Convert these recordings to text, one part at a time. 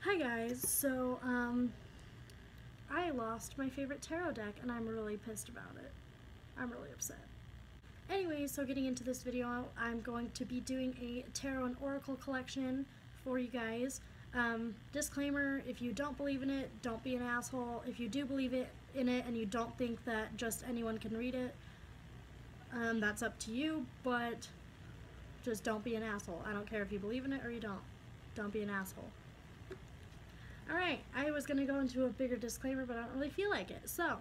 Hi guys, I lost my favorite tarot deck and I'm really pissed about it. I'm really upset. Anyway, so getting into this video, I'm going to be doing a tarot and oracle collection for you guys. Disclaimer, if you don't believe in it, don't be an asshole. If you do believe in it and you don't think that just anyone can read it, that's up to you, but just don't be an asshole. I don't care if you believe in it or you don't. Don't be an asshole. Alright, I was going to go into a bigger disclaimer, but I don't really feel like it. So,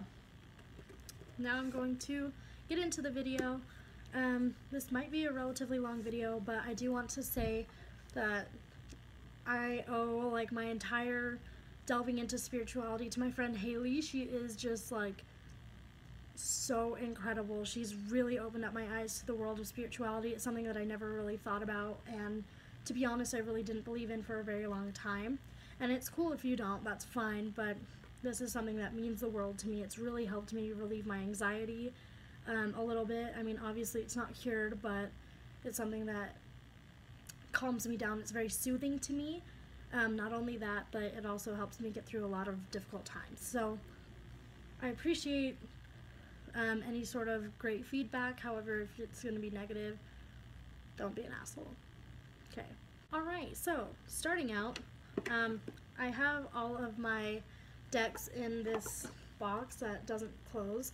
now I'm going to get into the video. This might be a relatively long video, but I do want to say that I owe like my entire delving into spirituality to my friend Haley. She is just like so incredible. She's really opened up my eyes to the world of spirituality. It's something that I never really thought about, and to be honest, I really didn't believe in for a very long time. And it's cool if you don't, that's fine, but this is something that means the world to me. It's really helped me relieve my anxiety a little bit. I mean, obviously it's not cured, but it's something that calms me down. It's very soothing to me. Not only that, but it also helps me get through a lot of difficult times. So I appreciate any sort of great feedback. However, if it's going to be negative, don't be an asshole. Okay. Alright, so starting out, I have all of my decks in this box that doesn't close.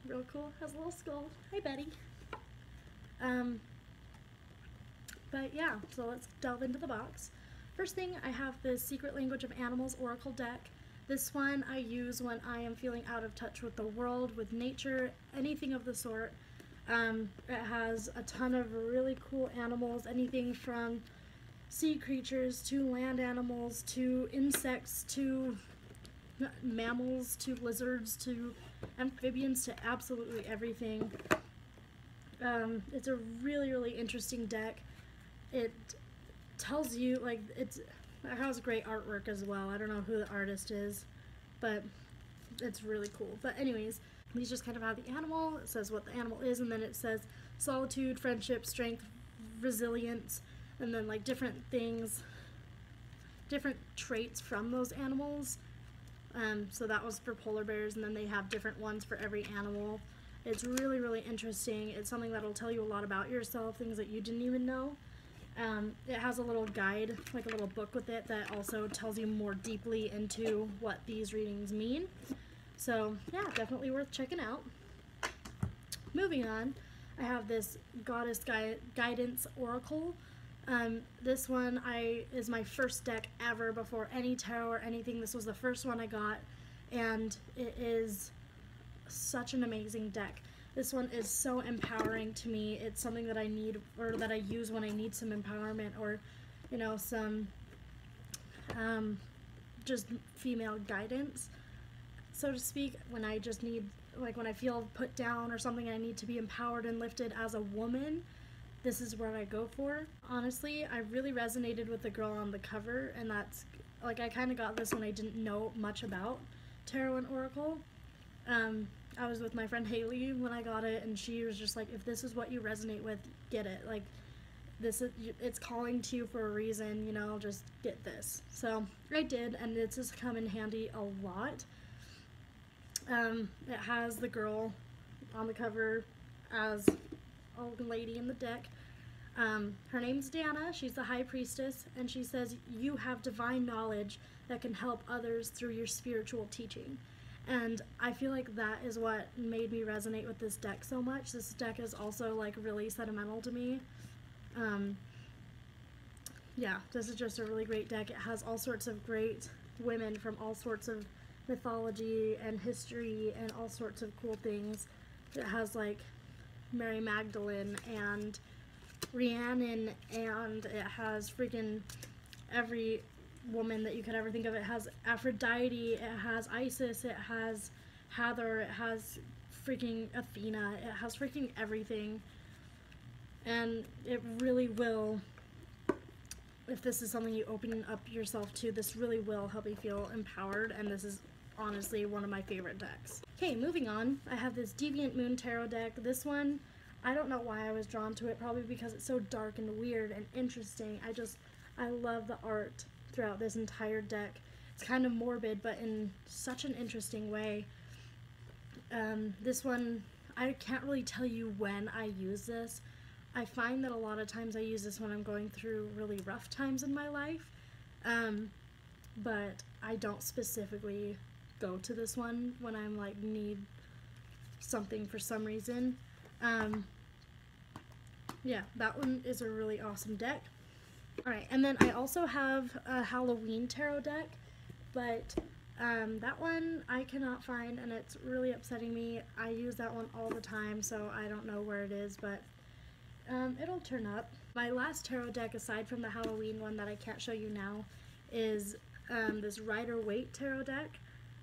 Real cool, has a little skull. Hi, Betty. But yeah, so let's delve into the box. First thing, I have the Secret Language of Animals Oracle deck. This one I use when I am feeling out of touch with the world, with nature, anything of the sort. It has a ton of really cool animals, anything from sea creatures to land animals to insects to mammals to lizards to amphibians to absolutely everything. It's a really interesting deck. It tells you, like, it has great artwork as well. I don't know who the artist is, but it's really cool. But anyways, these just kind of have the animal. It says what the animal is, and then it says solitude, friendship, strength, resilience, and then like different things, different traits from those animals. So that was for polar bears, and then they have different ones for every animal. It's really interesting. It's something that'll tell you a lot about yourself, things that you didn't even know. It has a little guide, like a little book with it, that also tells you more deeply into what these readings mean. So yeah, definitely worth checking out. Moving on, I have this Goddess Guidance Oracle. This one is my first deck ever before any tarot or anything. This was the first one I got, and it is such an amazing deck. This one is so empowering to me. It's something that I need, or that I use when I need some empowerment, or, you know, some just female guidance, so to speak, when I just need, like when I feel put down or something, I need to be empowered and lifted as a woman. This is what I go for. Honestly, I really resonated with the girl on the cover, and that's, like, I kind of got this when I didn't know much about tarot and oracle. I was with my friend Haley when I got it, and she was just like, if this is what you resonate with, get it. Like, it's calling to you for a reason, you know, just get this. So I did, and it's just come in handy a lot. It has the girl on the cover as a lady in the deck. Her name's Dana. She's the High Priestess, and she says, you have divine knowledge that can help others through your spiritual teaching. And I feel like that is what made me resonate with this deck so much. This deck is also like really sentimental to me. Yeah, this is just a really great deck. It has all sorts of great women from all sorts of mythology and history and all sorts of cool things. It has like Mary Magdalene and Rhiannon, and it has freaking every woman that you could ever think of. It has Aphrodite, it has Isis, it has Hathor, it has freaking Athena, it has freaking everything. And it really will, if this is something you open up yourself to, this really will help you feel empowered, and this is honestly one of my favorite decks. Okay, moving on, I have this Deviant Moon Tarot deck. This one, I don't know why I was drawn to it, probably because it's so dark and weird and interesting. I love the art throughout this entire deck. It's kind of morbid, but in such an interesting way. This one, I can't really tell you when I use this. I find that a lot of times I use this when I'm going through really rough times in my life, but I don't specifically go to this one when I'm like need something for some reason. Yeah, that one is a really awesome deck. Alright, and then I also have a Halloween tarot deck, but that one I cannot find, and it's really upsetting me. I use that one all the time, so I don't know where it is, but it'll turn up. My last tarot deck, aside from the Halloween one that I can't show you now, is this Rider-Waite tarot deck,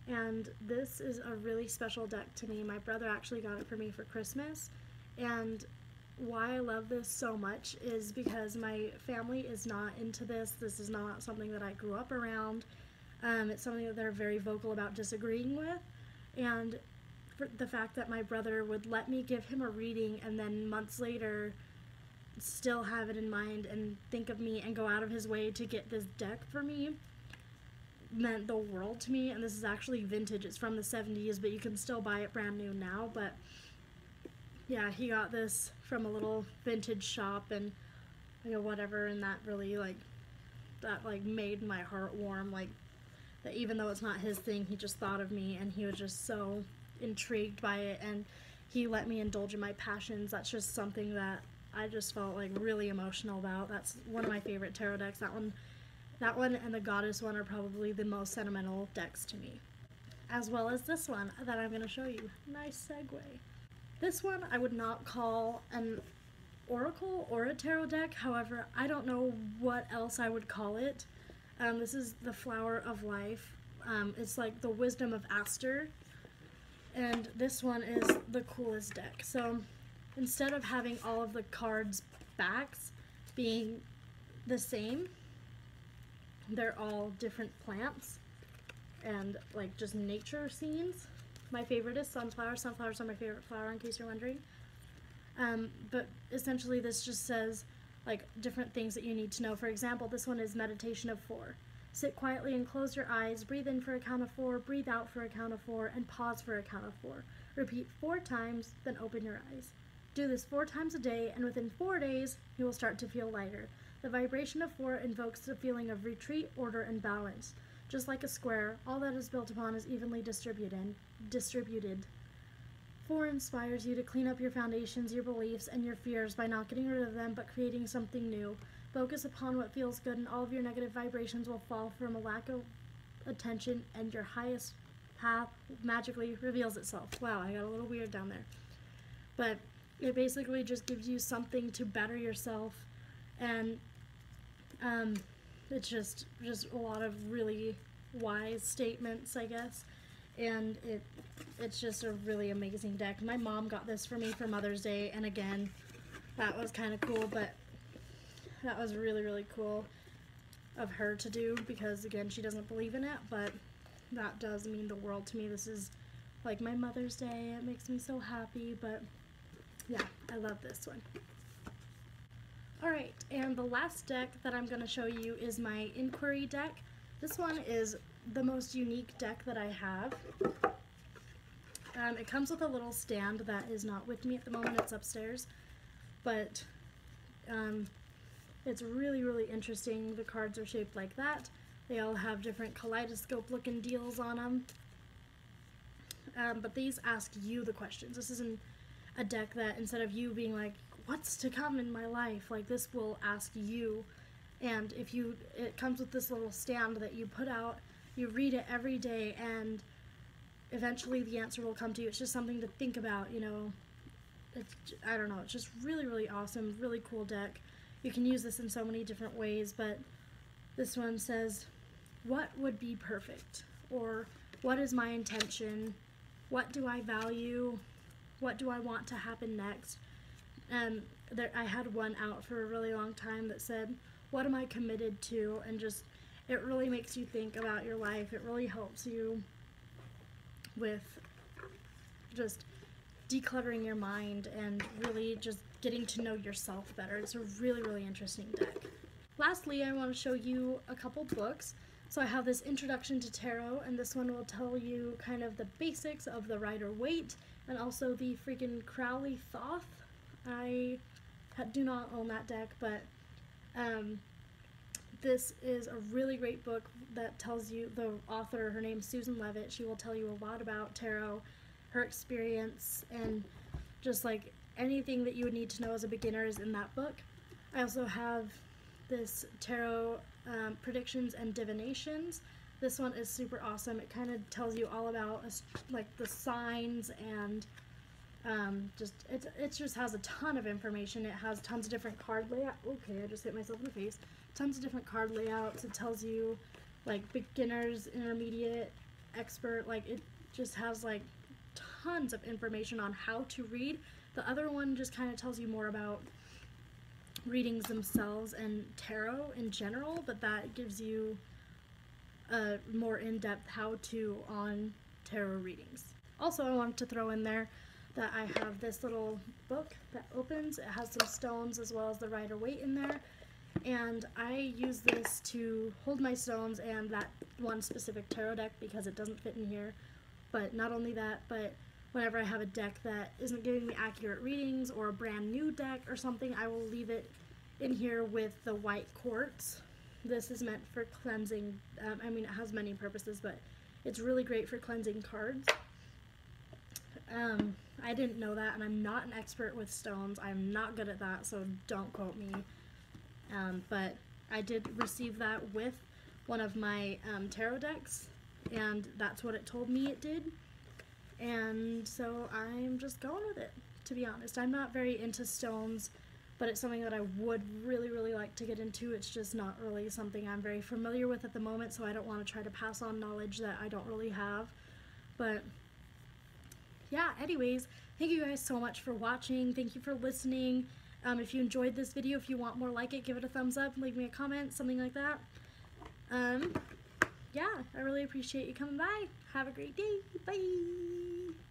and this is a really special deck to me. My brother actually got it for me for Christmas, and why I love this so much is because my family is not into this. This is not something that I grew up around. It's something that they're very vocal about disagreeing with, and for the fact that my brother would let me give him a reading and then months later still have it in mind and think of me and go out of his way to get this deck for me meant the world to me. And this is actually vintage. It's from the 70s, but you can still buy it brand new now. But yeah, he got this from a little vintage shop, and you know, whatever, and that really that made my heart warm, like that even though it's not his thing, he just thought of me, and he was just so intrigued by it, and he let me indulge in my passions. That's just something that I just felt like really emotional about. That's one of my favorite tarot decks. That one and the Goddess one are probably the most sentimental decks to me, as well as this one that I'm going to show you. Nice segue. This one I would not call an oracle or a tarot deck. However, I don't know what else I would call it. This is the Flower of Life. It's like the Wisdom of Aster, and this one is the coolest deck. So instead of having all of the cards' backs being the same, they're all different plants and like just nature scenes. My favorite is sunflower. Sunflowers are my favorite flower, in case you're wondering. But essentially this just says like different things that you need to know. For example, this one is meditation of 4. Sit quietly and close your eyes. Breathe in for a count of 4. Breathe out for a count of 4. And pause for a count of 4. Repeat 4 times, then open your eyes. Do this 4 times a day, and within 4 days, you will start to feel lighter. The vibration of 4 invokes the feeling of retreat, order, and balance. Just like a square, all that is built upon is evenly distributed. 4 inspires you to clean up your foundations, your beliefs, and your fears by not getting rid of them, but creating something new. Focus upon what feels good, and all of your negative vibrations will fall from a lack of attention, and your highest path magically reveals itself. Wow, I got a little weird down there. But it basically just gives you something to better yourself, and it's just a lot of really wise statements, I guess, and it's just a really amazing deck. My mom got this for me for Mother's Day, and again, that was kind of cool, but that was really, really cool of her to do, because again, she doesn't believe in it, but that does mean the world to me. This is like my Mother's Day. It makes me so happy, but yeah, I love this one. Alright, and the last deck that I'm going to show you is my Inquiry deck. This one is the most unique deck that I have. It comes with a little stand that is not with me at the moment. It's upstairs, but it's really, really interesting. The cards are shaped like that. They all have different kaleidoscope looking deals on them. But these ask you the questions. This isn't a deck that, instead of you being like, what's to come in my life, like this will ask you. And it comes with this little stand that you put out, you read it every day, and eventually the answer will come to you. It's just something to think about, you know. I don't know, it's just really, really awesome, really cool deck. You can use this in so many different ways, but this one says, what would be perfect? Or what is my intention? What do I value? What do I want to happen next? I had one out for a really long time that said, what am I committed to? And just, it really makes you think about your life. It really helps you with just decluttering your mind and really just getting to know yourself better. It's a really, really interesting deck. Lastly, I want to show you a couple books. So I have this Introduction to Tarot, and this one will tell you kind of the basics of the Rider-Waite and also the freaking Crowley Thoth. I do not own that deck, but this is a really great book that tells you, the author, her name's Susan Levitt, she will tell you a lot about tarot, her experience, and just like anything that you would need to know as a beginner is in that book. I also have this Tarot Predictions and Divinations. This one is super awesome. It kind of tells you all about like the signs, and it just has a ton of information. It has tons of different card layouts. Okay, I just hit myself in the face. Tons of different card layouts. It tells you like beginners, intermediate, expert. Like it just has like tons of information on how to read. The other one just kind of tells you more about readings themselves and tarot in general, but that gives you a more in-depth how-to on tarot readings. Also, I wanted to throw in there that I have this little book that opens. It has some stones as well as the Rider-Waite in there, and I use this to hold my stones and that one specific tarot deck because it doesn't fit in here. But not only that, but whenever I have a deck that isn't giving me accurate readings or a brand new deck or something, I will leave it in here with the white quartz. This is meant for cleansing. I mean, it has many purposes, but it's really great for cleansing cards. I didn't know that, and I'm not an expert with stones. I'm not good at that, so don't quote me. But I did receive that with one of my tarot decks, and that's what it told me it did. And so I'm just going with it, to be honest. I'm not very into stones, but it's something that I would really, really like to get into. It's just not really something I'm very familiar with at the moment, so I don't want to try to pass on knowledge that I don't really have. But yeah, anyways, thank you guys so much for watching. Thank you for listening. If you enjoyed this video, if you want more like it, give it a thumbs up, leave me a comment, something like that. Yeah, I really appreciate you coming by. Have a great day. Bye.